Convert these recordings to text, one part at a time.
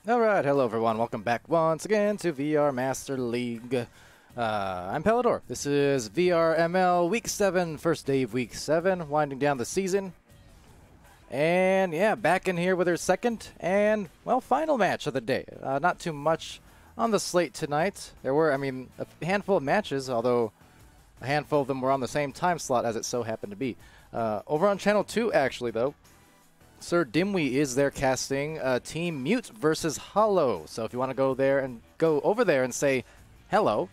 Alright, hello everyone, welcome back once again to VR Master League. I'm Palidore. This is VRML Week 7, first day of Week 7, winding down the season. And yeah, back in here with our second and, well, final match of the day. Not too much on the slate tonight. There were, a handful of matches, although a handful of them were on the same time slot as it so happened to be. Over on Channel 2, actually, though, Sir Dimwee is there casting Team Mute versus Hollow. So if you want to go over there and say hello,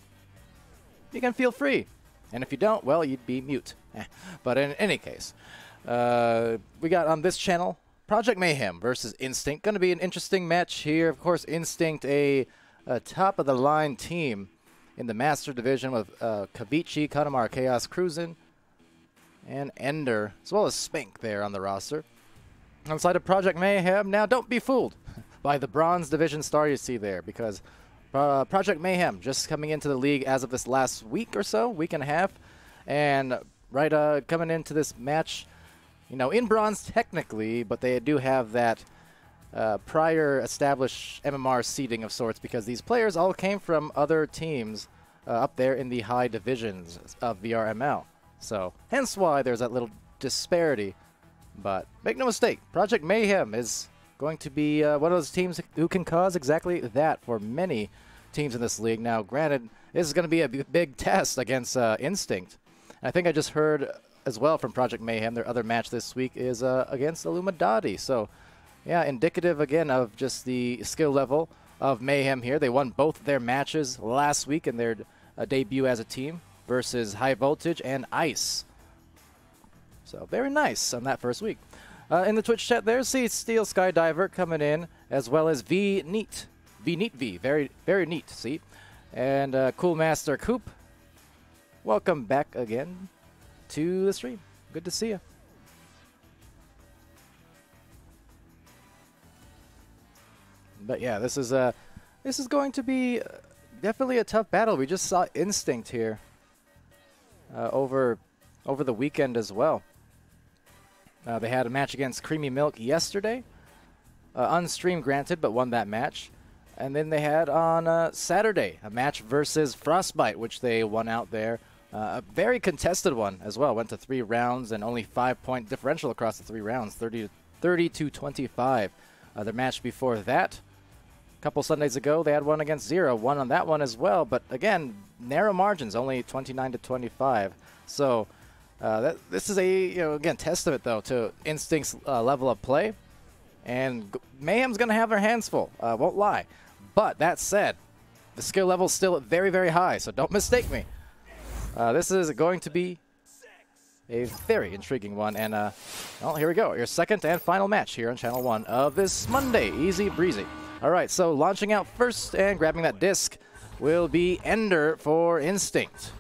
you can feel free. And if you don't, well, you'd be mute. But in any case, we got on this channel Project Mayhem versus Instinct. Going to be an interesting match here. Of course, Instinct, a top of the line team in the Master Division with Kavichi, Katamara Chaos cruising, and Ender, as well as Spink there on the roster. On the side of Project Mayhem, now don't be fooled by the Bronze Division star you see there, because Project Mayhem just coming into the league as of this last week or so, week and a half, and coming into this match, in Bronze technically, but they do have that prior established MMR seeding of sorts, because these players all came from other teams up there in the high divisions of VRML. So, hence why there's that little disparity. But make no mistake, Project Mayhem is going to be one of those teams who can cause exactly that for many teams in this league. Now, granted, this is going to be a big test against Instinct. I think I just heard as well from Project Mayhem, their other match this week is against Illuminati. So, yeah, indicative again of just the skill level of Mayhem here. They won both their matches last week in their debut as a team versus High Voltage and Ice. So, very nice on that first week. In the Twitch chat there, see Steel Skydiver coming in, as well as V-Neat. V-Neat V, very, very neat, see? And Cool Master Coop, welcome back again to the stream. Good to see you. But yeah, this is going to be definitely a tough battle. We just saw Instinct here over the weekend as well. They had a match against Creamy Milk yesterday. Unstreamed, granted, but won that match. And then they had on Saturday a match versus Frostbite, which they won out there. A very contested one as well. Went to 3 rounds and only 5-point differential across the 3 rounds, 30 to 25. Their match before that, a couple Sundays ago, they had one against Zero. Won on that one as well, but again, narrow margins, only 29 to 25. So this is a, again, testament, though, to Instinct's level of play. And Mayhem's going to have their hands full, won't lie. But that said, the skill level is still very, very high, so don't mistake me. This is going to be a very intriguing one. And, well, here we go. Your second and final match here on Channel 1 of this Monday. Easy breezy. All right, so launching out first and grabbing that disc will be Ender for Instinct.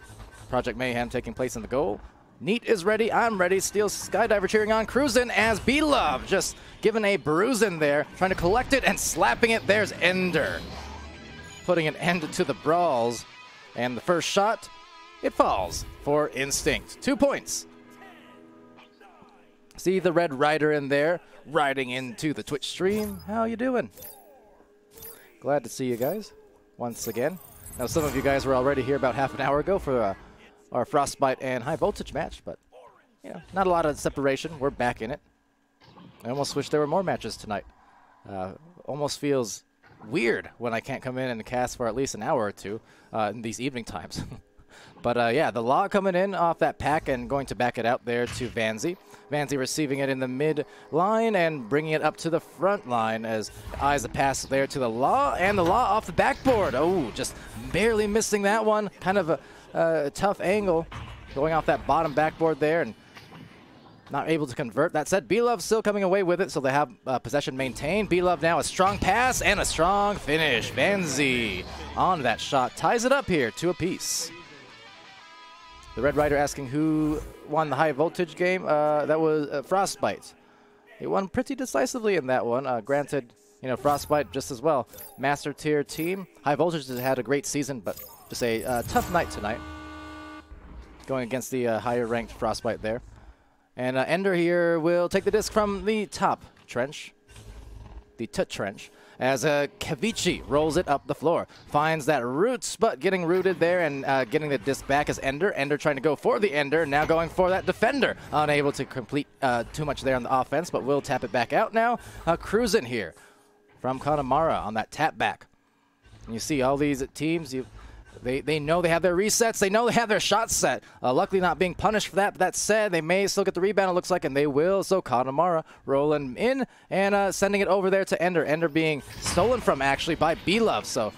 Project Mayhem taking place in the goal. Neat is ready. I'm ready. Steel Skydiver cheering on. Cruising as B-Love just giving a bruise in there. Trying to collect it and slapping it. There's Ender. Putting an end to the brawls. And the first shot, it falls for Instinct. 2 points. See the Red Rider in there riding into the Twitch stream. How you doing? Glad to see you guys once again. Now, some of you guys were already here about half an hour ago for our Frostbite and High Voltage match, but, not a lot of separation. We're back in it. I almost wish there were more matches tonight. Almost feels weird when I can't come in and cast for at least an hour or two in these evening times. But yeah, the Law coming in off that pack and going to back it out there to Vanzi. Vanzi receiving it in the mid line and bringing it up to the front line as eyes the pass there to the Law, and the Law off the backboard. Oh, just barely missing that one. Kind of a tough angle going off that bottom backboard there and not able to convert. That said, B-Love still coming away with it, so they have possession maintained. B-Love now a strong pass and a strong finish. Vanzi on that shot ties it up here, 2 apiece. The Red Rider asking who won the high voltage game. That was Frostbite. He won pretty decisively in that one. Granted, you know, Frostbite just as well. Master tier team. High voltage has had a great season, but just a tough night tonight. Going against the higher ranked Frostbite there. And Ender here will take the disc from the top trench. The trench. As Kavichi rolls it up the floor. Finds that roots, but getting rooted there and getting the disc back is Ender. Ender trying to go for the Ender, now going for that defender. Unable to complete too much there on the offense, but will tap it back out now. Cruising here from Connemara on that tap back. And you see all these teams, they know they have their resets. They know they have their shots set. Luckily not being punished for that, but that said, they may still get the rebound, it looks like, and they will. So Connemara rolling in and sending it over there to Ender. Ender being stolen from, actually, by B-Love. So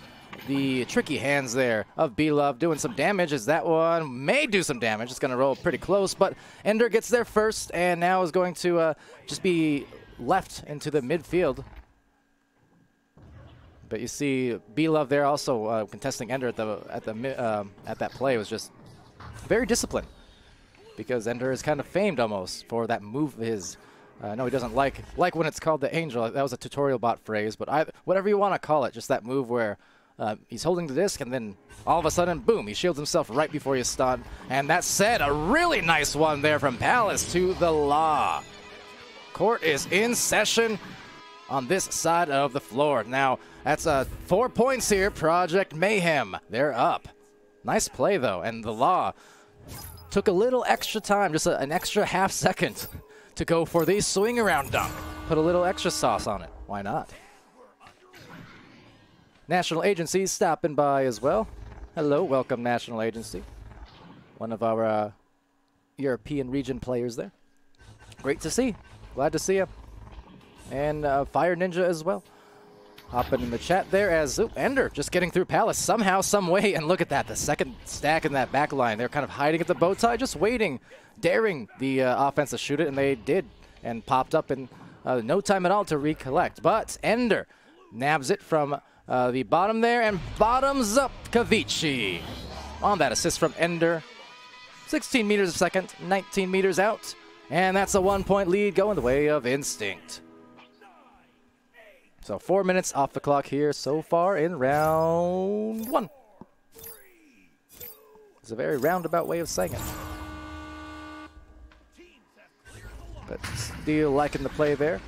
the tricky hands there of B-Love doing some damage, as that one may do some damage. It's going to roll pretty close, but Ender gets there first and now is going to just be left into the midfield. But you see B-Love there also contesting Ender at that play was just very disciplined, because Ender is kind of famed almost for that move of his. No, he doesn't like when it's called the Angel. That was a tutorial bot phrase, but whatever you want to call it, just that move where he's holding the disc and then all of a sudden, boom, he shields himself right before he's stunned. And that said, a really nice one there from Palace to the Law. Court is in session on this side of the floor. Now, that's 4 points here, Project Mayhem. They're up. Nice play, though, and the Law took a little extra time, just an extra half second to go for the swing around dunk. Put a little extra sauce on it. Why not? National Agency stopping by as well. Hello, welcome, National Agency. One of our European region players there. Great to see. Glad to see you. And Fire Ninja as well. Hopping in the chat there as Ender just getting through Palace somehow, some way. And look at that, the second stack in that back line. They're kind of hiding at the bow tie, just waiting, daring the offense to shoot it. And they did, and popped up in no time at all to recollect. But Ender nabs it from the bottom there and bottoms up Kavichi. On that assist from Ender. 16 meters a second, 19 meters out. And that's a 1 point lead going the way of Instinct. So 4 minutes off the clock here so far in round 1. It's a very roundabout way of saying it. But still liking the play there.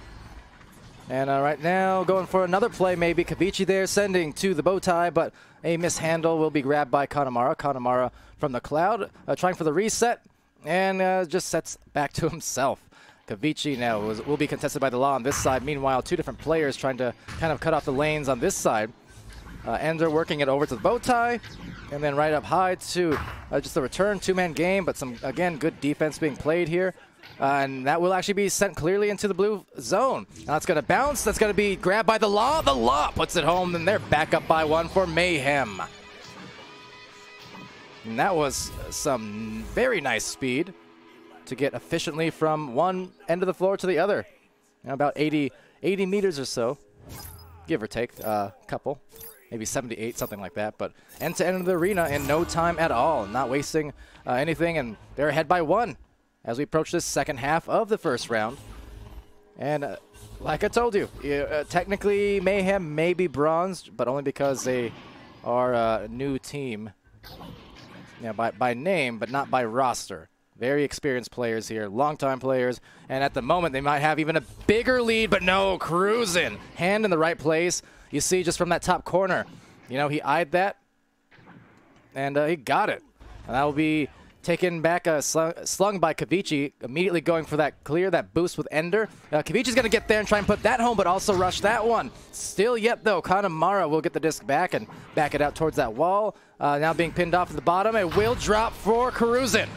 And right now going for another play maybe. Kavichi there sending to the bow tie, but a mishandle will be grabbed by Connemara. Connemara from the cloud trying for the reset and just sets back to himself. Kavichi now will be contested by the Law on this side. Meanwhile, 2 different players trying to kind of cut off the lanes on this side. Ender working it over to the bow tie, and then right up high to just a return 2-man game, but some, again, good defense being played here. And that will actually be sent clearly into the blue zone. Now it's going to bounce. That's going to be grabbed by the Law. The Law puts it home, and they're back up by 1 for Mayhem. And that was some very nice speed to get efficiently from one end of the floor to the other. You know, about 80 meters or so, give or take a couple, maybe 78, something like that. But end to end of the arena in no time at all, not wasting anything. And they're ahead by 1 as we approach this second half of the first round. And like I told you, technically Mayhem may be bronzed, but only because they are a new team, by name, but not by roster. Very experienced players here, longtime players, and at the moment they might have even a bigger lead, but no, cruising. Hand in the right place. You see just from that top corner, he eyed that, and he got it. And that will be taken back, slung by Kavichi, immediately going for that clear, that boost with Ender. Kavici's going to get there and try and put that home, but also rush that one. Still yet, though, Kanemaru will get the disc back and back it out towards that wall. Now being pinned off at the bottom. It will drop for Karuzin.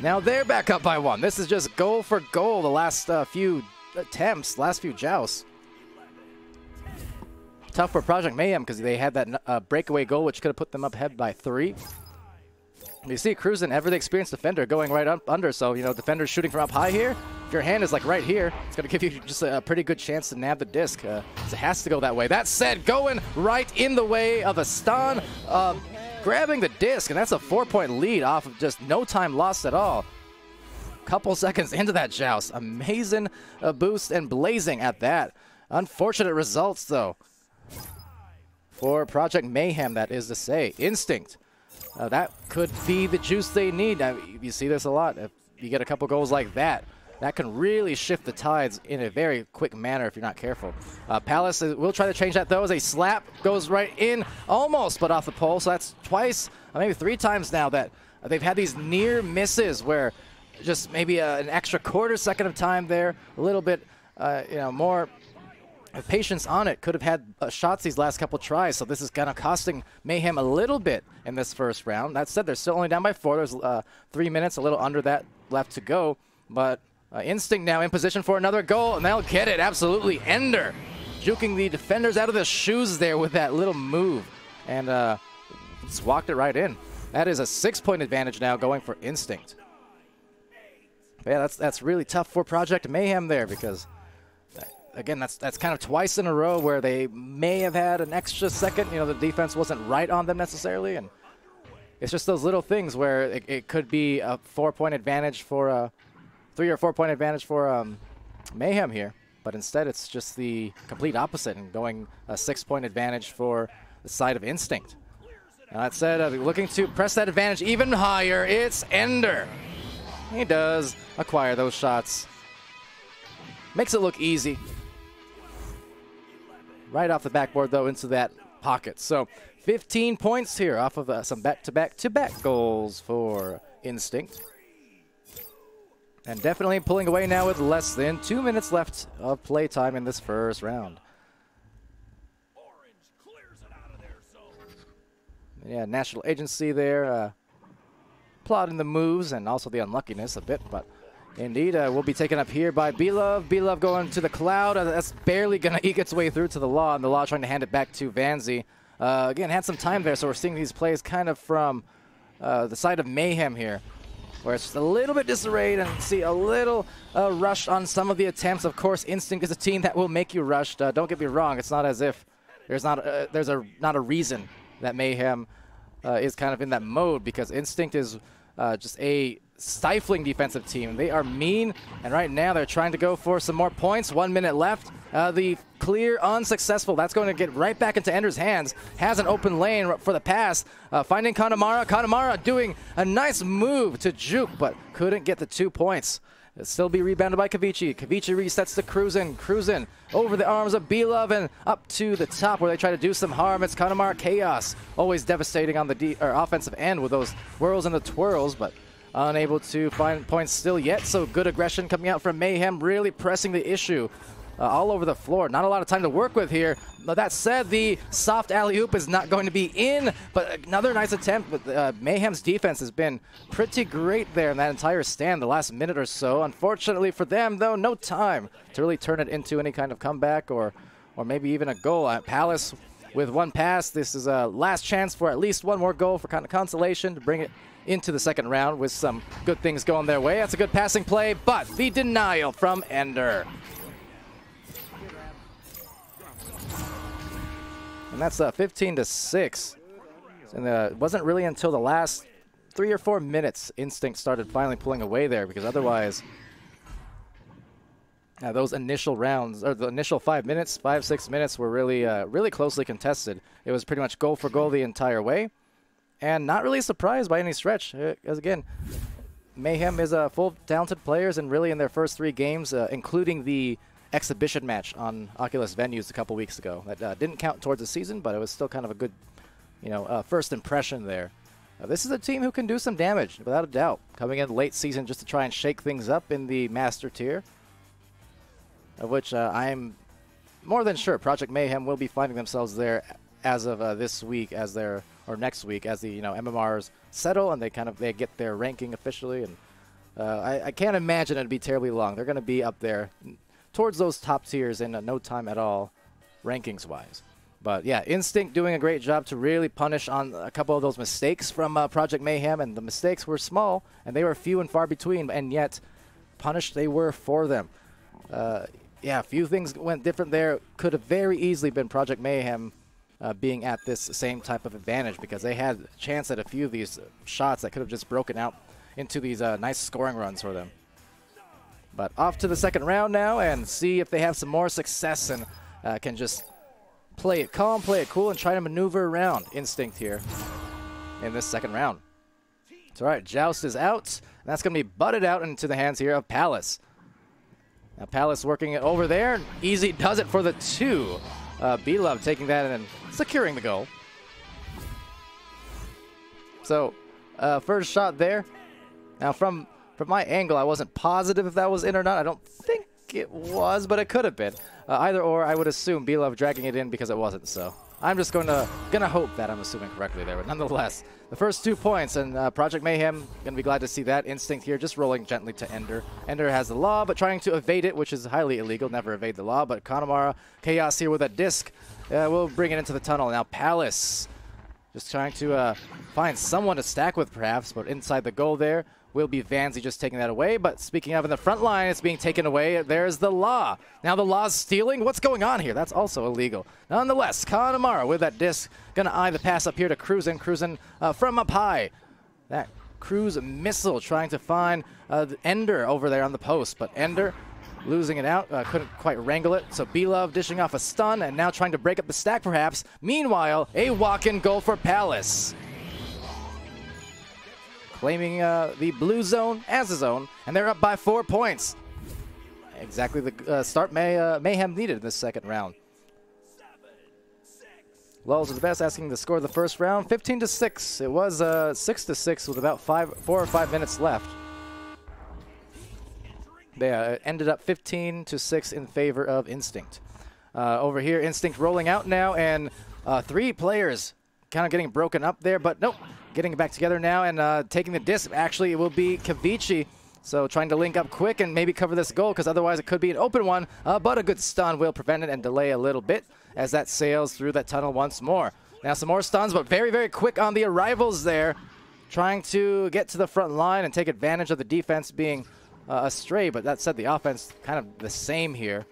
Now they're back up by 1. This is just goal for goal the last few attempts, last few jousts. Tough for Project Mayhem because they had that breakaway goal, which could have put them up ahead by 3. You see Karuzin, ever the experienced defender, going right up under. So, you know, defenders shooting from up high here. If your hand is like right here, it's going to give you just a pretty good chance to nab the disc. So it has to go that way. That said, going right in the way of a stun, grabbing the disc, and that's a 4-point lead off of just no time lost at all. Couple seconds into that joust. Amazing boost and blazing at that. Unfortunate results, though, for Project Mayhem, that is to say. Instinct. That could be the juice they need. You see this a lot. If you get a couple goals like that, that can really shift the tides in a very quick manner if you're not careful. Palace will try to change that, though, as a slap goes right in, almost, but off the pole. So that's twice, maybe 3 times now that they've had these near misses where just maybe an extra quarter second of time there, a little bit, you know, more patience on it, could have had shots these last couple tries. So this is kind of costing Mayhem a little bit in this first round. That said, they're still only down by 4. There's 3 minutes, a little under that left to go. But Instinct now in position for another goal, and they'll get it. Absolutely. Ender juking the defenders out of the shoes there with that little move. And just walked it right in. That is a 6-point advantage now going for Instinct. But yeah, that's really tough for Project Mayhem there because, again, that's kind of twice in a row where they may have had an extra second. You know, the defense wasn't right on them necessarily, and it's just those little things where it could be a 4-point advantage for 3 or 4-point advantage for Mayhem here, but instead it's just the complete opposite and going a 6-point advantage for the side of Instinct. That said, looking to press that advantage even higher, it's Ender. He does acquire those shots. Makes it look easy. Right off the backboard, though, into that pocket. So 15 points here off of some back-to-back goals for Instinct. And definitely pulling away now with less than 2 minutes left of playtime in this first round. Yeah, National Agency there, plotting the moves and also the unluckiness a bit, but indeed, will be taken up here by B-Love. B-Love going to the cloud. That's barely going to eke its way through to the Law, and the Law trying to hand it back to Vanzi. Again, had some time there, so we're seeing these plays kind of from the side of Mayhem here, where it's just a little bit disarrayed and see a little rush on some of the attempts. Of course, Instinct is a team that will make you rushed. Don't get me wrong. It's not as if there's not a reason that Mayhem is kind of in that mode, because Instinct is just a stifling defensive team. They are mean, and right now they're trying to go for some more points. 1 minute left. The clear unsuccessful. That's going to get right back into Ender's hands. Has an open lane for the pass. Finding Kanemaru. Kanemaru doing a nice move to juke, but couldn't get the 2 points. It'll still be rebounded by Kavichi. Kavichi resets to Karuzin. Karuzin over the arms of B-Love and up to the top where they try to do some harm. It's Kanemaru Chaos. Always devastating on the offensive end with those whirls and the twirls, but unable to find points still yet. So good aggression coming out from Mayhem, really pressing the issue all over the floor. Not a lot of time to work with here. But that said, the soft alley-oop is not going to be in, but another nice attempt. But Mayhem's defense has been pretty great there in that entire stand the last minute or so. Unfortunately for them, though, no time to really turn it into any kind of comeback or maybe even a goal. Palace with 1 pass. This is a last chance for at least 1 more goal for kind of consolation to bring it into the second round with some good things going their way. That's a good passing play, but the denial from Ender. And that's 15-6. And it wasn't really until the last 3 or 4 minutes Instinct started finally pulling away there, because otherwise those initial rounds, or the initial 5 minutes, 5-6 minutes were really, really closely contested. It was pretty much goal for goal the entire way. And not really surprised by any stretch, because again, Mayhem is full of talented players, and really in their first 3 games, including the exhibition match on Oculus Venues a couple weeks ago. That didn't count towards the season, but it was still kind of a good, first impression there. this is a team who can do some damage, without a doubt. Coming in late season just to try and shake things up in the Master tier, of which I'm more than sure Project Mayhem will be finding themselves there as of this week, or next week, as the MMRs settle and they get their ranking officially. And I can't imagine it'd be terribly long. They're going to be up there towards those top tiers in no time at all, rankings-wise. But yeah, Instinct doing a great job to really punish on a couple of those mistakes from Project Mayhem, and the mistakes were small, and they were few and far between, and yet punished they were for them. Yeah, a few things went different there. Could have very easily been Project Mayhem being at this same type of advantage, because they had a chance at a few of these shots that could have just broken out into these nice scoring runs for them. But off to the second round now, and see if they have some more success and can just play it calm, play it cool, and try to maneuver around Instinct here in this second round. It's all right, Joust is out, and that's going to be butted out into the hands here of Palace. Now Palace working it over there, easy does it for the 2. B-Love taking that and securing the goal. So, first shot there. Now from my angle, I wasn't positive if that was in or not. I don't think it was, but it could have been. Either or, I would assume B-Love dragging it in because it wasn't. So I'm just gonna hope that I'm assuming correctly there. But nonetheless, the first 2 points, and Project Mayhem gonna be glad to see that. Instinct here just rolling gently to Ender. Ender has the law, but trying to evade it, which is highly illegal. Never evade the law. But Connemara, Chaos here with a disc. We'll bring it into the tunnel. Now Palace just trying to find someone to stack with perhaps, but inside the goal there will be Vanzi just taking that away. But speaking of in the front line, it's being taken away. There's the Law. Now the Law's stealing. What's going on here? That's also illegal. Nonetheless, Connemara with that disc. Going to eye the pass up here to Cruisin. Cruisin from up high. That cruise missile trying to find Ender over there on the post. But Ender losing it out. Couldn't quite wrangle it. So B-Love dishing off a stun and now trying to break up the stack perhaps. Meanwhile, a walk-in goal for Palace, claiming the blue zone as his own, and they're up by 4 points. Exactly the start Mayhem needed in this second round. Lulz are the best, asking the score of the first round, 15-6. It was 6-6 with about 4 or 5 minutes left. They ended up 15-6 in favor of Instinct. Over here, Instinct rolling out now, and 3 players kind of getting broken up there, but nope. Getting it back together now and taking the disc. Actually, it will be Kavici. So trying to link up quick and maybe cover this goal, because otherwise it could be an open one. But a good stun will prevent it and delay a little bit as that sails through that tunnel once more. Now some more stuns, but very, very quick on the arrivals there. Trying to get to the front line and take advantage of the defense being astray. But that said, the offense kind of the same here.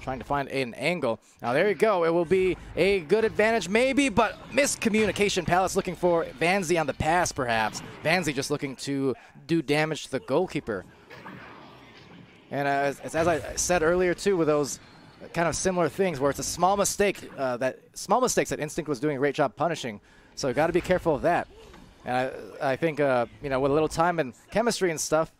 Trying to find an angle. Now there you go. It will be a good advantage maybe, but miscommunication. Palace looking for Vanzi on the pass perhaps. Vanzi just looking to do damage to the goalkeeper. And as I said earlier too, with those kind of similar things where it's a small mistake, small mistakes that Instinct was doing a great job punishing. So got to be careful of that. And I think with a little time and chemistry and stuff,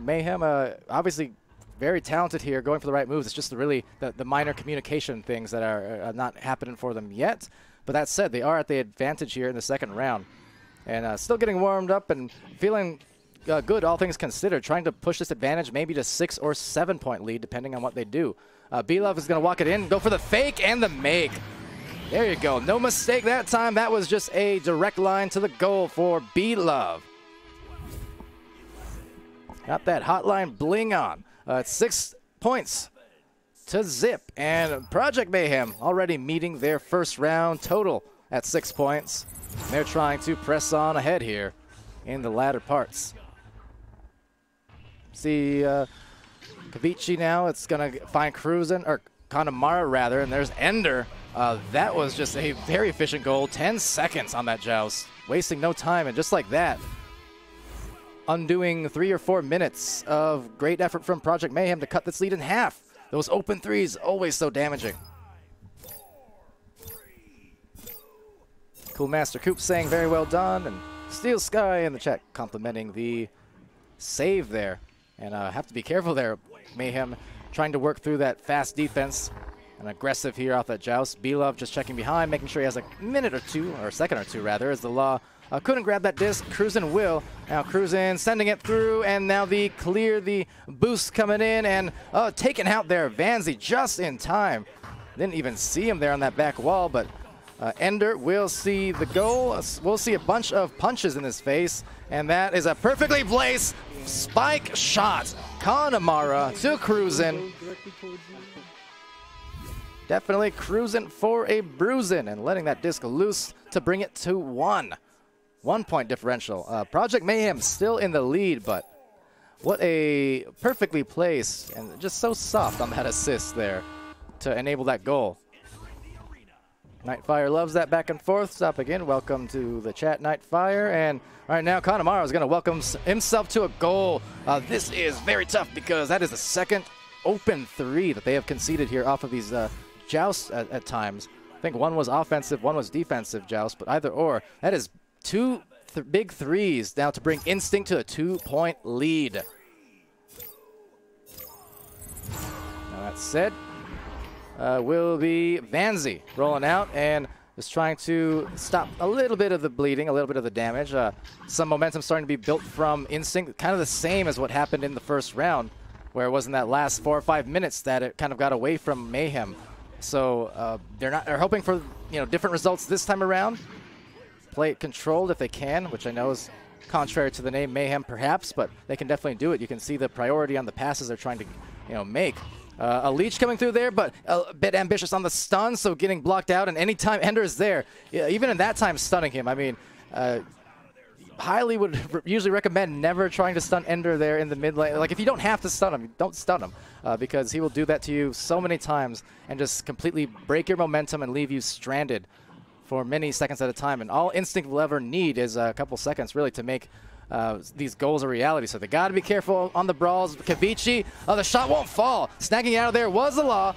Mayhem obviously very talented here, going for the right moves. It's just really the minor communication things that are not happening for them yet. But that said, they are at the advantage here in the second round. And still getting warmed up and feeling good, all things considered. Trying to push this advantage maybe to 6 or 7 point lead, depending on what they do. B-Love is going to walk it in, go for the fake and the make. There you go. No mistake that time. That was just a direct line to the goal for B-Love. Got that hotline bling on. It's 6 points to zip, and Project Mayhem already meeting their first round total at 6 points. They're trying to press on ahead here in the latter parts. See Kavici now. It's going to find Cruisin, or Connemara rather, and there's Ender. That was just a very efficient goal. 10 seconds on that joust, wasting no time, and just like that, undoing 3 or 4 minutes of great effort from Project Mayhem to cut this lead in half. Those open threes, always so damaging. Cool Master Coop saying very well done, and Steel Sky in the chat complimenting the save there. And have to be careful there, Mayhem trying to work through that fast defense. and aggressive here off that joust. B-Love just checking behind, making sure he has a minute or two, or a second or two rather, as the Law couldn't grab that disc. Cruisin will. Now Cruisin sending it through, and now the clear, the boost coming in, and taken out there. Vanzi just in time. Didn't even see him there on that back wall, but Ender will see the goal. We'll see a bunch of punches in his face, and that is a perfectly placed spike shot. Connemara to Cruisin. Definitely Cruisin for a bruisin', and letting that disc loose to bring it to 1 point differential. Project Mayhem still in the lead, but what a perfectly placed and just so soft on that assist there to enable that goal. Nightfire loves that back and forth. Stop again. Welcome to the chat, Nightfire. And right now, Connemara is going to welcome himself to a goal. This is very tough because that is the second open 3 that they have conceded here off of these jousts at times. I think one was offensive, one was defensive joust, but either or, that is two big 3s now to bring Instinct to a 2-point lead. Now that said, will be Vanzi rolling out and just trying to stop a little bit of the bleeding, a little bit of the damage. Some momentum starting to be built from Instinct, kind of the same as what happened in the first round, where it was in that last 4 or 5 minutes that it kind of got away from Mayhem. So they're hoping for different results this time around. Play it controlled if they can, which I know is contrary to the name Mayhem perhaps, but they can definitely do it. You can see the priority on the passes they're trying to make. A leech coming through there, but a bit ambitious on the stun, so getting blocked out, and anytime Ender is there, even in that time stunning him. I mean, highly would usually recommend never trying to stun Ender there in the mid lane. Like, if you don't have to stun him, don't stun him, because he will do that to you so many times and just completely break your momentum and leave you stranded for many seconds at a time. And all Instinct will ever need is a couple seconds, really, to make these goals a reality. So they got to be careful on the brawls. Kavichi, the shot won't fall. Snagging out of there was the Law,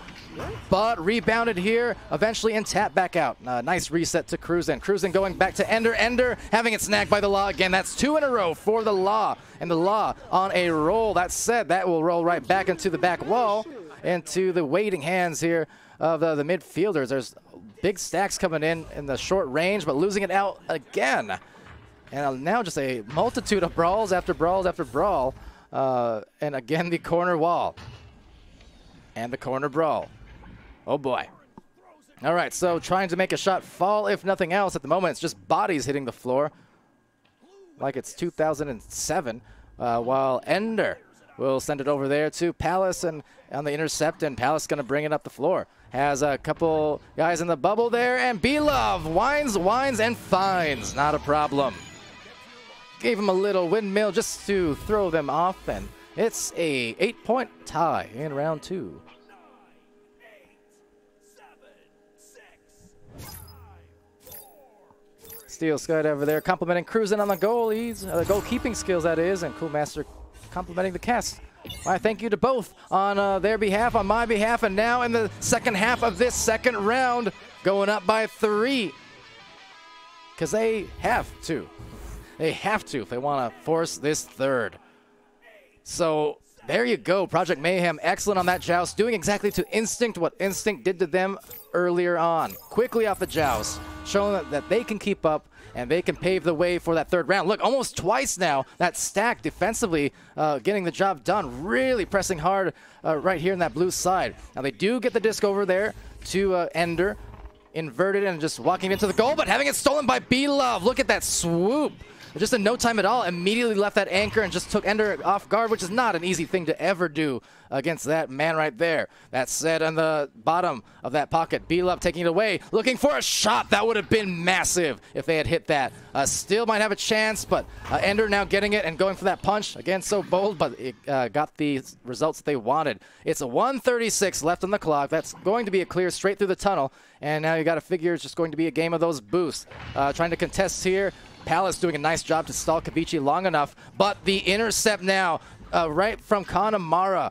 but rebounded here eventually and tapped back out. Nice reset to Cruisin. Cruisin going back to Ender. Ender having it snagged by the Law again. That's 2 in a row for the Law, and the Law on a roll. That said, that will roll right back into the back wall, into the waiting hands here of the midfielders. There's big stacks coming in the short range, but losing it out again. And now just a multitude of brawls after brawls after brawl. And again, the corner wall. And the corner brawl. Oh boy. All right, so trying to make a shot fall, if nothing else. At the moment, it's just bodies hitting the floor, like it's 2007. While Ender will send it over there to Palace and on the intercept, and Palace going to bring it up the floor. Has a couple guys in the bubble there, and B-Love wines, and finds. Not a problem. Gave him a little windmill just to throw them off, and it's a 8-point tie in round 2. Steel Scud over there complimenting Cruisin on the goalies, the goalkeeping skills that is, and Cool Master complimenting the cast. My thank you to both on their behalf, on my behalf, and now in the second half of this second round, going up by 3. Because they have to. They have to if they want to force this third. So there you go. Project Mayhem, excellent on that joust, doing exactly to Instinct what Instinct did to them earlier on. Quickly off the joust, showing that they can keep up and they can pave the way for that third round. Look, almost twice now, that stack defensively getting the job done, really pressing hard right here in that blue side. Now they do get the disc over there to Ender, inverted and just walking into the goal, but having it stolen by B-Love. Look at that swoop. Just in no time at all, immediately left that anchor and just took Ender off guard, which is not an easy thing to ever do against that man right there. That said, on the bottom of that pocket, B-Love taking it away, looking for a shot. That would have been massive if they had hit that. Still might have a chance, but Ender now getting it and going for that punch. Again, so bold, but it got the results they wanted. It's a 1:36 left on the clock. That's going to be a clear straight through the tunnel, and now you got to figure it's just going to be a game of those boosts. Trying to contest here. Palace doing a nice job to stall Kavichi long enough, but the intercept now right from Connemara.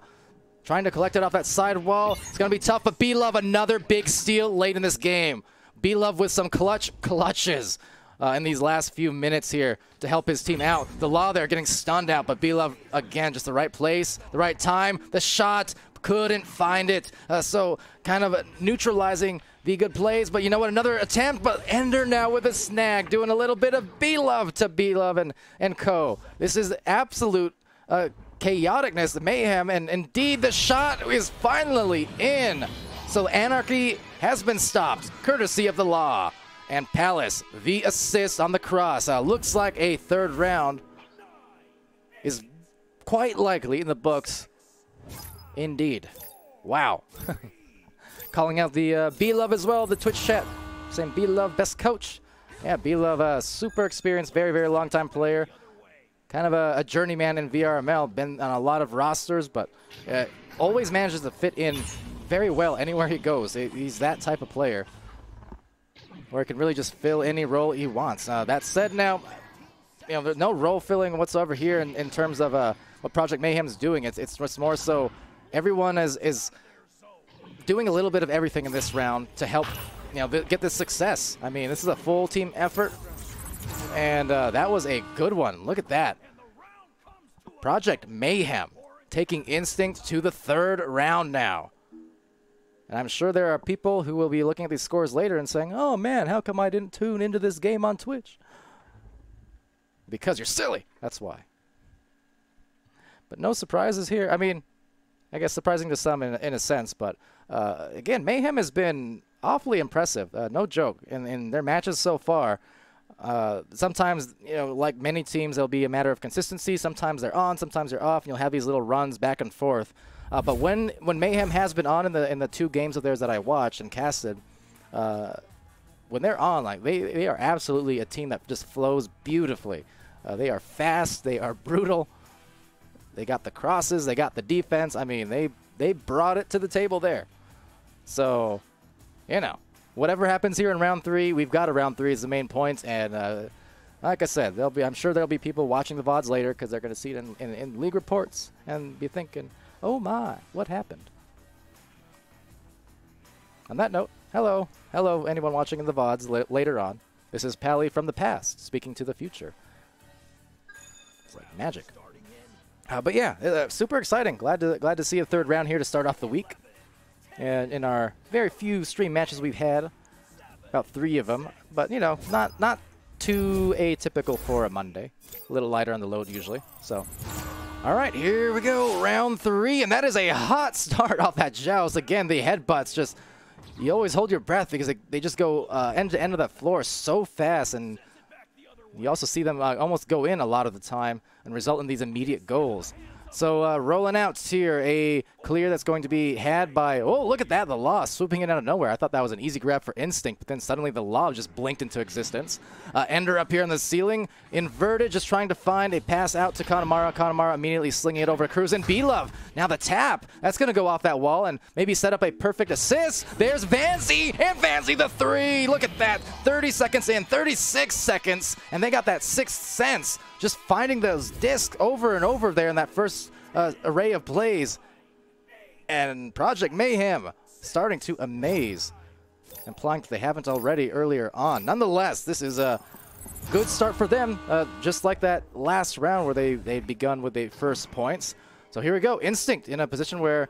Trying to collect it off that side wall. It's going to be tough, but B-Love, another big steal late in this game. B-Love with some clutches in these last few minutes here to help his team out. The Law there getting stunned out, but B-Love, again, just the right place, the right time, the shot. couldn't find it. So kind of neutralizing the good plays, but you know what, another attempt, but Ender now with a snag, doing a little bit of B-Love to B-Love and co. This is absolute chaoticness, mayhem, and indeed the shot is finally in. So Anarchy has been stopped, courtesy of the law. And Palace, the assist on the cross. Looks like a third round is quite likely in the books. Indeed. Wow. Calling out the B-Love as well, the Twitch chat. Saying B-Love, best coach. Yeah, B-Love, super experienced, very, very long time player. Kind of a journeyman in VRML. Been on a lot of rosters, but always manages to fit in very well anywhere he goes. He's that type of player where he can really just fill any role he wants. That said, now, you know, there's no role filling whatsoever here in terms of what Project Mayhem is doing. It's just more so everyone is doing a little bit of everything in this round to help, you know, get this success. I mean, this is a full team effort, and that was a good one. Look at that. Project Mayhem taking Instinct to the third round now. And I'm sure there are people who will be looking at these scores later and saying, oh man, how come I didn't tune into this game on Twitch? Because you're silly. That's why. But no surprises here. I mean, I guess surprising to some in a sense, but again, Mayhem has been awfully impressive. No joke. In their matches so far, sometimes, you know, like many teams, it'll be a matter of consistency. Sometimes they're on, sometimes they're off, and you'll have these little runs back and forth. But when Mayhem has been on in the 2 games of theirs that I watched and casted, when they're on, like they are absolutely a team that just flows beautifully. They are fast, they are brutal. They got the crosses, they got the defense. I mean, they brought it to the table there. So, you know, whatever happens here in round 3, we've got a round 3 as the main points, and like I said, I'm sure there'll be people watching the VODs later because they're going to see it in league reports and be thinking, oh my, what happened? On that note, hello anyone watching in the VODs later on. This is Pally from the past, speaking to the future. It's like magic. But yeah, super exciting. Glad to see a third round here to start off the week. And in our very few stream matches we've had, about 3 of them, but you know, not too atypical for a Monday. A little lighter on the load usually. So, all right, here we go, round 3, and that is a hot start off that joust. Again, the headbutts just, you always hold your breath because they just go end to end of that floor so fast, and you also see them almost go in a lot of the time and result in these immediate goals. So rolling out here, a clear that's going to be had by, oh, look at that, the Law swooping in out of nowhere. I thought that was an easy grab for Instinct, but then suddenly the Law just blinked into existence. Ender up here on the ceiling, inverted, just trying to find a pass out to Connemara. Connemara immediately slinging it over to Cruz, and B-Love. Now the tap, that's going to go off that wall and maybe set up a perfect assist. There's Vanzi, and Vanzi the 3. Look at that, 30 seconds in, 36 seconds, and they got that 6th sense. Just finding those discs over and over there in that first array of plays. And Project Mayhem starting to amaze, implying that they haven't already earlier on. Nonetheless, this is a good start for them, just like that last round where they'd begun with the first points. So here we go, Instinct in a position where,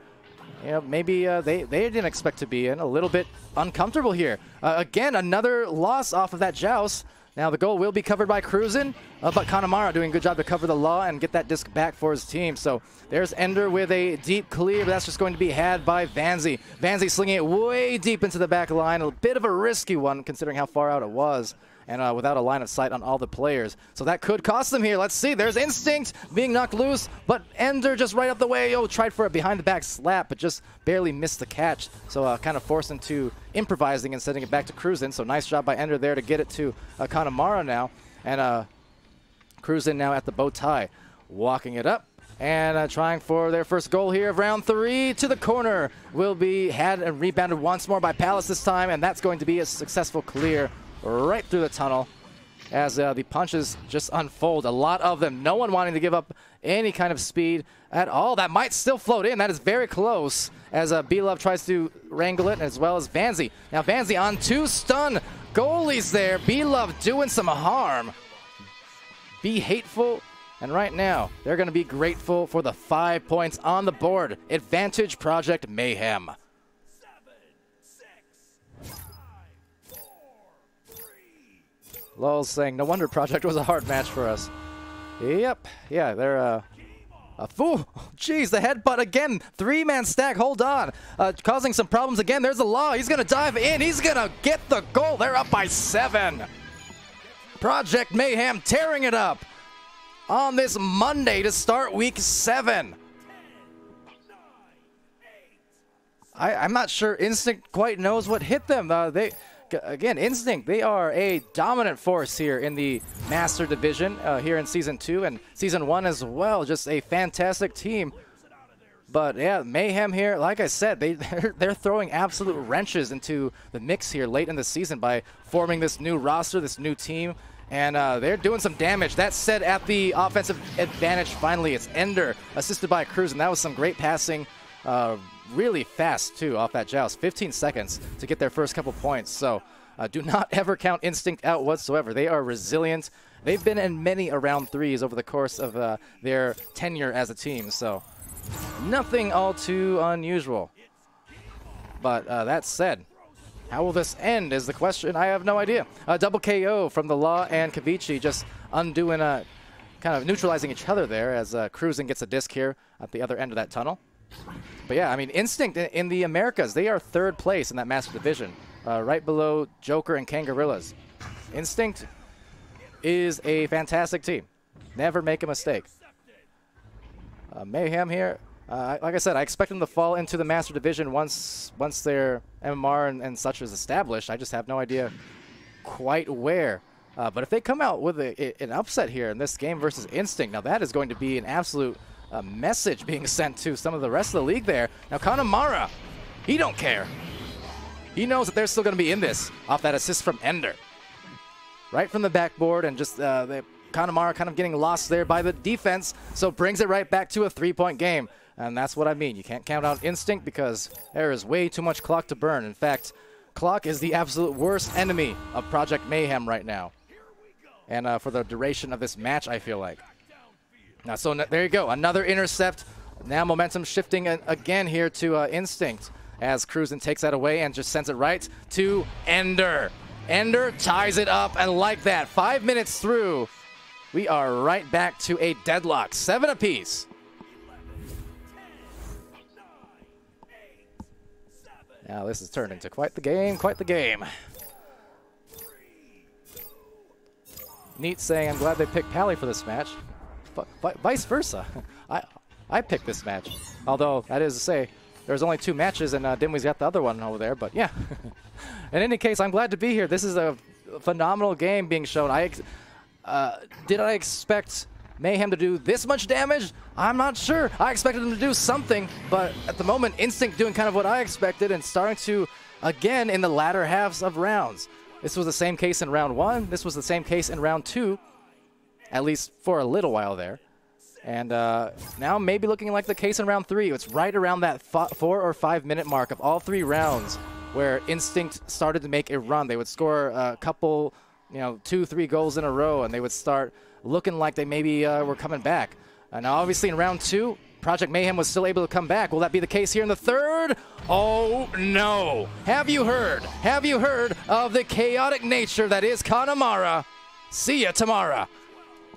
you know, maybe they didn't expect to be in, a little bit uncomfortable here. Again, another loss off of that joust. Now the goal will be covered by Cruzin, but Connemara doing a good job to cover the Law and get that disc back for his team. So there's Ender with a deep clear, but that's just going to be had by Vanzi. Vanzi slinging it way deep into the back line, a bit of a risky one considering how far out it was, and without a line of sight on all the players. So that could cost them here. Let's see, there's Instinct being knocked loose, but Ender just right up the way. Oh, tried for a behind-the-back slap, but just barely missed the catch. So kind of forced into improvising and sending it back to Cruzin. So nice job by Ender there to get it to Connemara now. And Cruzin now at the bow tie, walking it up. And trying for their first goal here of round 3 to the corner. Will be had and rebounded once more by Palace this time, and that's going to be a successful clear right through the tunnel as the punches just unfold. A lot of them. No one wanting to give up any kind of speed at all. That might still float in. That is very close as B-Love tries to wrangle it, as well as Vanzi. Now Vanzi on 2 stun goalies there. B-Love doing some harm. Be hateful And right now, they're going to be grateful for the 5 points on the board. Advantage Project Mayhem. 7, 6, 5, 4, 3. Lol's saying, no wonder Project was a hard match for us. Yep. Yeah, they're a fool. Jeez, the headbutt again. 3-man stack. Hold on. Causing some problems again. There's the Law. He's going to dive in. He's going to get the goal. They're up by 7. Project Mayhem tearing it up on this Monday to start week 7. I'm not sure Instinct quite knows what hit them. Again, Instinct, they are a dominant force here in the Master Division here in Season 2 and Season 1 as well. Just a fantastic team. But yeah, Mayhem here, like I said, they're throwing absolute wrenches into the mix here late in the season by forming this new roster, this new team. And they're doing some damage. That said, at the offensive advantage, finally, it's Ender, assisted by Cruz, and that was some great passing. Really fast, too, off that joust. 15 seconds to get their first couple points. So do not ever count Instinct out whatsoever. They are resilient. They've been in many round 3s over the course of their tenure as a team. So nothing all too unusual. But that said, how will this end is the question. I have no idea. Double KO from the Law and Kavichi just undoing, kind of neutralizing each other there as Cruising gets a disc here at the other end of that tunnel. But yeah, I mean, Instinct in the Americas, they are 3rd place in that Master Division, right below Joker and Kangarillas. Instinct is a fantastic team. Never make a mistake. Mayhem here. Like I said, I expect them to fall into the Master Division once their MMR and such is established. I just have no idea quite where. But if they come out with an upset here in this game versus Instinct, now that is going to be an absolute message being sent to some of the rest of the league there. Now Connemara, he don't care. He knows that they're still going to be in this off that assist from Ender. Right from the backboard, and just Connemara kind of getting lost there by the defense, so brings it right back to a 3-point game. And that's what I mean. You can't count out Instinct because there is way too much clock to burn. In fact, clock is the absolute worst enemy of Project Mayhem right now. And for the duration of this match, I feel like. Now, so there you go. Another intercept. Now momentum shifting again here to Instinct as Cruisin takes that away and just sends it right to Ender. Ender ties it up, and like that, 5 minutes through, we are right back to a deadlock. 7 apiece. Now this is turned into quite the game, quite the game. Neat saying, I'm glad they picked Pally for this match. Vice versa. I picked this match. Although, that is to say, there's only 2 matches, and Dimwey's got the other one over there, but yeah. In any case, I'm glad to be here. This is a phenomenal game being shown. Did I expect Mayhem to do this much damage? I'm not sure. I expected them to do something, but at the moment, Instinct doing kind of what I expected and starting to, again, in the latter halves of rounds. This was the same case in round 1. This was the same case in round 2, at least for a little while there. And now maybe looking like the case in round 3. It's right around that 4 or 5 minute mark of all 3 rounds where Instinct started to make a run. They would score a couple, 2-3 goals in a row, and they would start looking like they maybe were coming back. Now, obviously, in round 2, Project Mayhem was still able to come back. Will that be the case here in the 3rd? Oh, no. Have you heard? Have you heard of the chaotic nature that is Connemara? See ya tomorrow.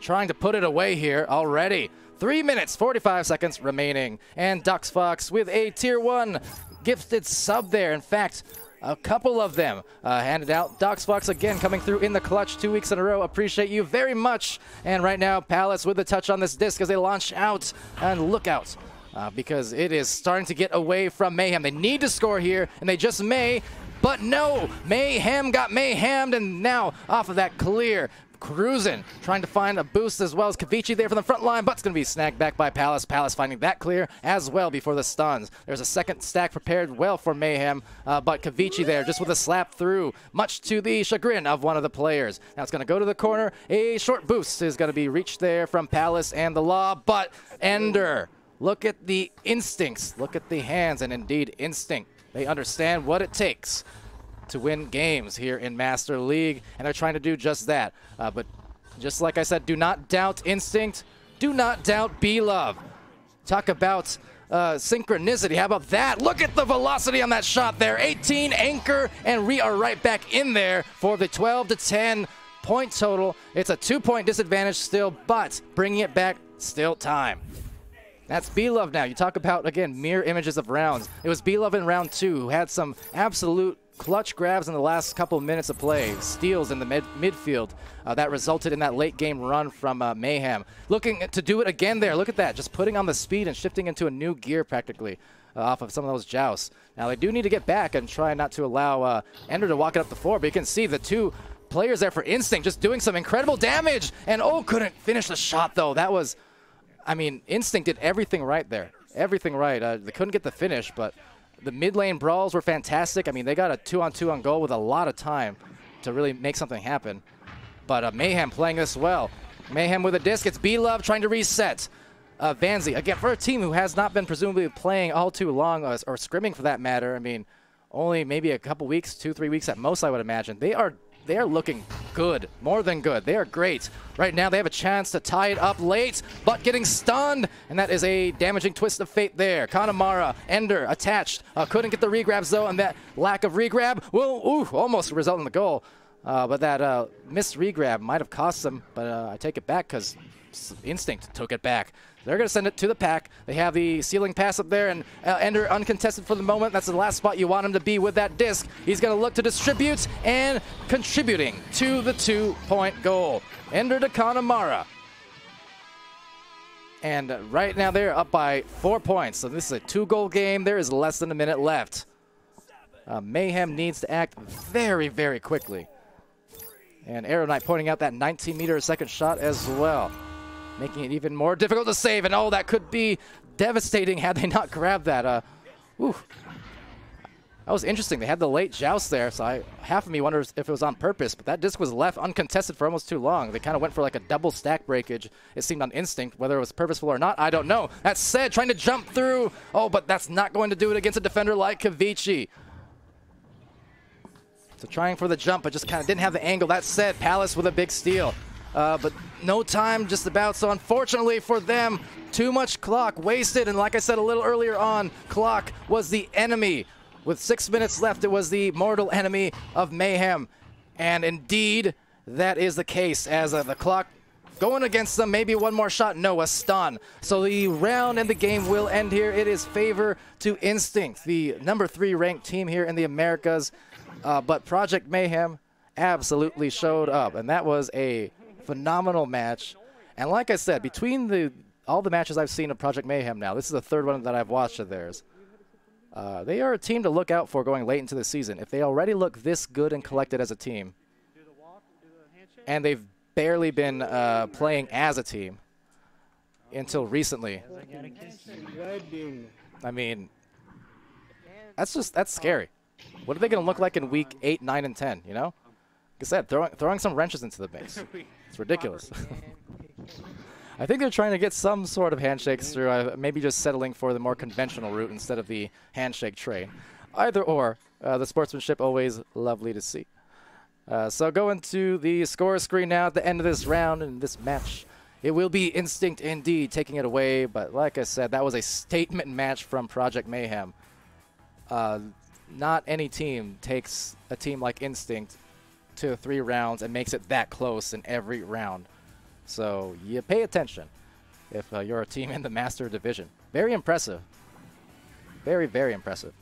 Trying to put it away here already. 3 minutes, 45 seconds remaining. And DuxFox with a Tier 1 gifted sub there. In fact, a couple of them handed out. DuxFox again coming through in the clutch 2 weeks in a row. Appreciate you very much. And right now, Palace with the touch on this disc as they launch out. And look out, because it is starting to get away from Mayhem. They need to score here, and they just may. But no, Mayhem got Mayhemmed, and now off of that clear. Cruisin', trying to find a boost as well as Kavichi there from the front line, but it's going to be snagged back by Palace. Palace finding that clear as well before the stuns. There's a second stack prepared well for Mayhem, but Kavichi there just with a slap through, much to the chagrin of one of the players. Now it's going to go to the corner. A short boost is going to be reached there from Palace and the Law, but Ender, look at the instincts, look at the hands, and indeed Instinct. They understand what it takes to win games here in Master League, and they're trying to do just that. But just like I said, do not doubt Instinct. Do not doubt B-Love. Talk about synchronicity. How about that? Look at the velocity on that shot there. 18 anchor, and we are right back in there for the 12-10 point total. It's a 2-point disadvantage still, but bringing it back, still time. That's B-Love now. You talk about, again, mirror images of rounds. It was B-Love in round 2 who had some absolute clutch grabs in the last couple of minutes of play. Steals in the midfield. That resulted in that late game run from Mayhem. Looking to do it again there. Look at that. Just putting on the speed and shifting into a new gear practically off of some of those jousts. Now they do need to get back and try not to allow Ender to walk it up the floor. But you can see the two players there for Instinct just doing some incredible damage. And couldn't finish the shot though. That was... I mean, Instinct did everything right there. Everything right. They couldn't get the finish, but the mid lane brawls were fantastic. I mean, they got a 2-on-2 on goal with a lot of time to really make something happen. But Mayhem playing this well. Mayhem with a disc. It's B-Love trying to reset. Vanzi, again, for a team who has not been presumably playing all too long, or scrimming for that matter, I mean, only maybe a couple weeks, 2-3 weeks at most, I would imagine. They are looking good, more than good. They are great. Right now, they have a chance to tie it up late, but getting stunned, and that is a damaging twist of fate there. Connemara, Ender, attached. Couldn't get the regrabs, though, and that lack of regrab will almost result in the goal. But that missed regrab might have cost them, but I take it back because Instinct took it back. They're going to send it to the pack. They have the ceiling pass up there, and Ender uncontested for the moment. That's the last spot you want him to be with that disc. He's going to look to distribute and contributing to the 2-point goal. Ender to Connemara. And right now they're up by 4 points. So this is a 2-goal game. There is less than a minute left. Mayhem needs to act very, very quickly. And Arrow Knight pointing out that 19-meter-a-second shot as well, making it even more difficult to save. And that could be devastating had they not grabbed that. That was interesting. They had the late joust there, so half of me wonders if it was on purpose, but that disc was left uncontested for almost too long. They kind of went for like a double stack breakage, it seemed, on Instinct. Whether it was purposeful or not, I don't know. That said, trying to jump through. But that's not going to do it against a defender like Kavichi. So trying for the jump, but just kind of didn't have the angle. That said, Palace with a big steal. But no time just about. So unfortunately for them, too much clock wasted. And like I said a little earlier on, clock was the enemy. With 6 minutes left, it was the mortal enemy of Mayhem. And indeed, that is the case, as the clock going against them. Maybe one more shot. No, a stun. So the round and the game will end here. It is favor to Instinct, the number 3 ranked team here in the Americas. But Project Mayhem absolutely showed up, and that was a phenomenal match. And like I said, between all the matches I've seen of Project Mayhem now, this is the 3rd one that I've watched of theirs. They are a team to look out for going late into the season. If they already look this good and collected as a team, and they've barely been playing as a team until recently, I mean, that's scary. What are they going to look like in week 8, 9, and 10, you know? Like I said, throwing some wrenches into the mix. It's ridiculous. I think they're trying to get some sort of handshakes through, maybe just settling for the more conventional route instead of the handshake train. Either or, the sportsmanship always lovely to see. So going to the score screen now at the end of this round and this match. It will be Instinct indeed taking it away, but like I said, that was a statement match from Project Mayhem. Not any team takes a team like Instinct to 3 rounds and makes it that close in every round. So you pay attention if you're a team in the Master Division. Very impressive. Very, very impressive.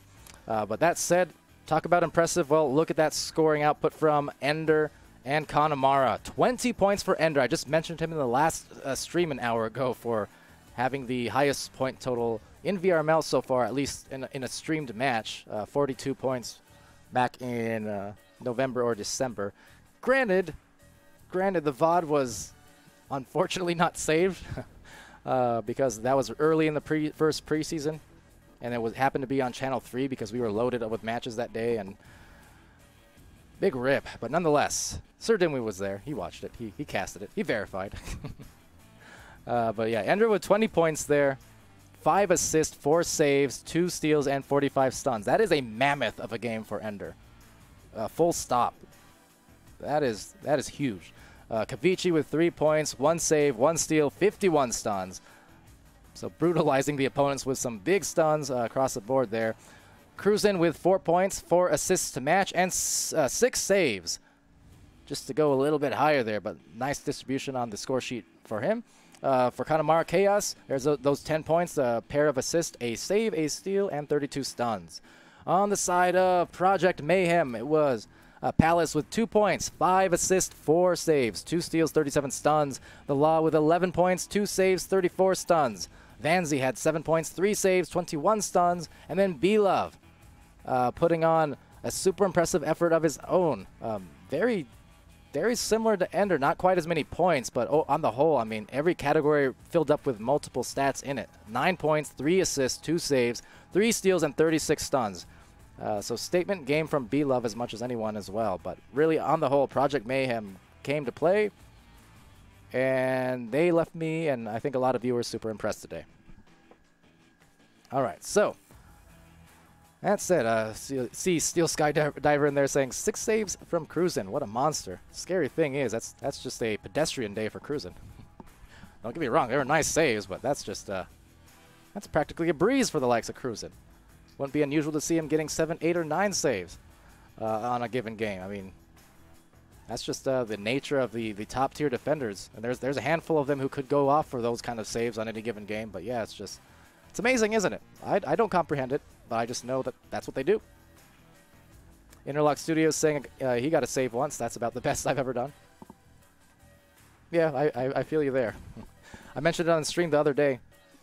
But that said, talk about impressive. Well, look at that scoring output from Ender and Connemara. 20 points for Ender. I just mentioned him in the last stream an hour ago for having the highest point total in VRML so far, at least in a streamed match. 42 points back in November or December. Granted, the VOD was unfortunately not saved because that was early in the first preseason, and it happened to be on Channel 3 because we were loaded up with matches that day, and big rip. But nonetheless, Sir Dimwee was there. He watched it. He casted it. He verified. But yeah, Ender with 20 points there. 5 assists, 4 saves, 2 steals, and 45 stuns. That is a mammoth of a game for Ender. Full stop. That is huge. Kavichi with 3 points, 1 save, 1 steal, 51 stuns. So brutalizing the opponents with some big stuns across the board there. Cruisin with 4 points, 4 assists to match, and 6 saves. Just to go a little bit higher there, but nice distribution on the score sheet for him. For Kanemaru Chaos, there's those 10 points, a pair of assists, a save, a steal, and 32 stuns. On the side of Project Mayhem, it was Palace with 2 points, 5 assists, 4 saves, 2 steals, 37 stuns. The Law with 11 points, 2 saves, 34 stuns. Vanzi had 7 points, 3 saves, 21 stuns. And then B-Love putting on a super impressive effort of his own. Very similar to Ender, not quite as many points, but on the whole, I mean, every category filled up with multiple stats in it. 9 points, 3 assists, 2 saves, 3 steals, and 36 stuns. So statement game from B-Love as much as anyone as well. But really, on the whole, Project Mayhem came to play, and they left me, and I think a lot of viewers, super impressed today. All right, so that's it. See Steel Skydiver in there saying 6 saves from Cruisin'. What a monster. Scary thing is, that's just a pedestrian day for Cruisin'. Don't get me wrong, they were nice saves, but that's just that's practically a breeze for the likes of Cruisin'. Wouldn't be unusual to see him getting 7, 8, or 9 saves on a given game. I mean, that's just the nature of the top-tier defenders. And there's a handful of them who could go off for those kind of saves on any given game. But yeah, it's amazing, isn't it? I don't comprehend it, but I just know that that's what they do. Interlock Studios saying he got a save once. That's about the best I've ever done. Yeah, I feel you there. I mentioned it on stream the other day,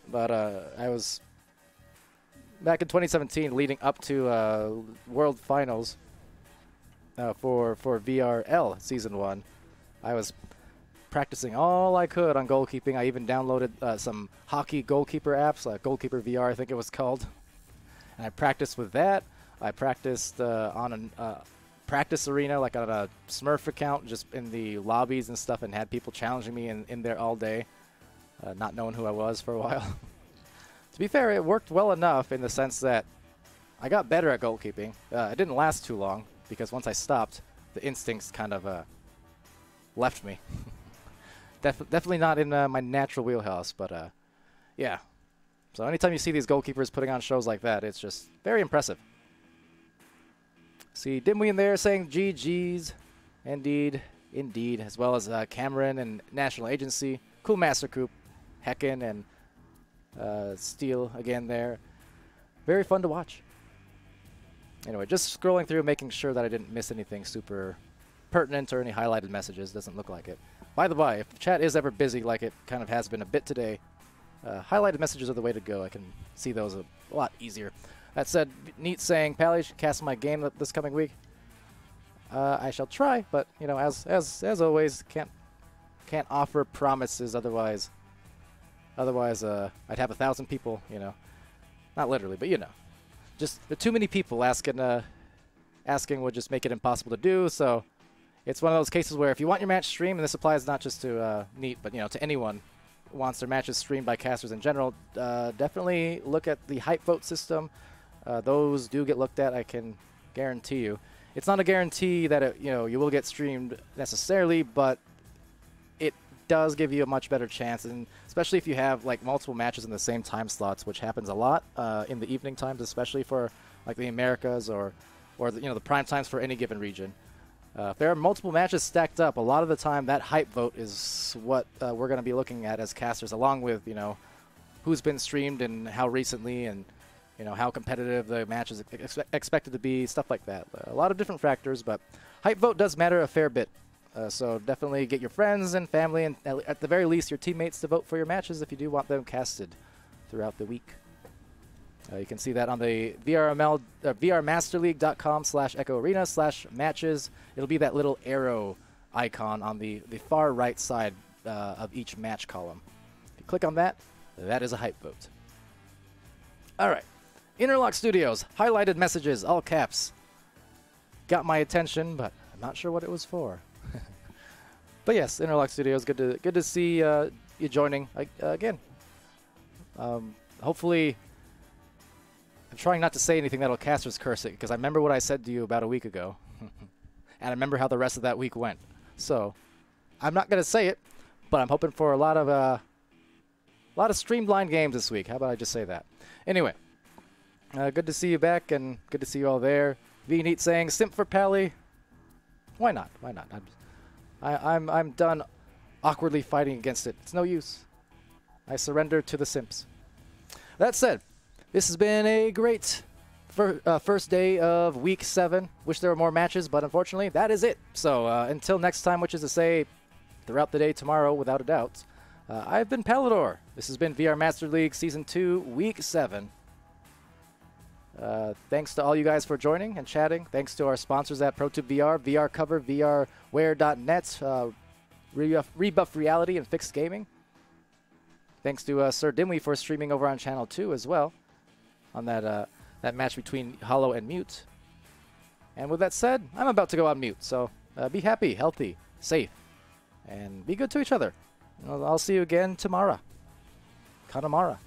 but I was back in 2017, leading up to World Finals for VRL Season 1. I was practicing all I could on goalkeeping. I even downloaded some hockey goalkeeper apps, Goalkeeper VR, I think it was called. And I practiced with that. I practiced on a practice arena, like on a Smurf account, just in the lobbies and stuff, and had people challenging me in there all day, not knowing who I was for a while. To be fair, it worked well enough in the sense that I got better at goalkeeping. It didn't last too long, because once I stopped, the instincts kind of left me. Definitely not in my natural wheelhouse, but yeah. So anytime you see these goalkeepers putting on shows like that, it's just very impressive. See Dimwee in there saying GG's. Indeed, as well as Cameron and National Agency. Cool Master Coop, Heckin, and Steel again there. Very fun to watch. Anyway, just scrolling through, making sure that I didn't miss anything super pertinent or any highlighted messages. Doesn't look like it. By the by, if the chat is ever busy like it kind of has been a bit today, highlighted messages are the way to go. I can see those a lot easier. That said, Neat saying, Pally, should cast my game this coming week. I shall try, but you know, as always, can't offer promises. Otherwise, I'd have 1,000 people. You know, not literally, but you know, just too many people asking would just make it impossible to do. So it's one of those cases where if you want your match streamed, and this applies not just to Neat, but you know, to anyone who wants their matches streamed by casters in general, definitely look at the hype vote system. Those do get looked at, I can guarantee you. It's not a guarantee that you will get streamed necessarily, but it does give you a much better chance, and especially if you have like multiple matches in the same time slots, which happens a lot in the evening times, especially for like the Americas or the prime times for any given region. If there are multiple matches stacked up, a lot of the time that hype vote is what we're going to be looking at as casters, along with who's been streamed and how recently, and how competitive the match is expected to be, stuff like that. A lot of different factors, but hype vote does matter a fair bit. So definitely get your friends and family, and at the very least your teammates, to vote for your matches if you do want them casted throughout the week. You can see that on the VRML, vrmasterleague.com/echoarena/matches. It'll be that little arrow icon on the far right side of each match column. If you click on that, that is a hype vote. All right. Interlock Studios, highlighted messages, all caps. Got my attention, but I'm not sure what it was for. But yes, Interlock Studios, good to see you joining again. Hopefully, I'm trying not to say anything that'll casters curse it, because I remember what I said to you about a week ago, and I remember how the rest of that week went. So I'm not going to say it, but I'm hoping for a lot of streamlined games this week. How about I just say that? Anyway, good to see you back, and good to see you all there. V-Neat saying, simp for Pally. Why not? Why not? I'm done awkwardly fighting against it. It's no use. I surrender to the simps. That said, this has been a great first day of Week 7. Wish there were more matches, but unfortunately, that is it. So until next time, which is to say throughout the day tomorrow, without a doubt, I've been Palidore. This has been VR Master League Season 2, Week 7. Thanks to all you guys for joining and chatting. Thanks to our sponsors at ProTube VR, VR Cover, VRWare.net, Rebuff Reality, and Fixed Gaming. Thanks to Sir Dimwee for streaming over on Channel 2 as well on that match between Hollow and Mute. And with that said, I'm about to go on mute, so be happy, healthy, safe, and be good to each other. I'll see you again tomorrow. Kanamara.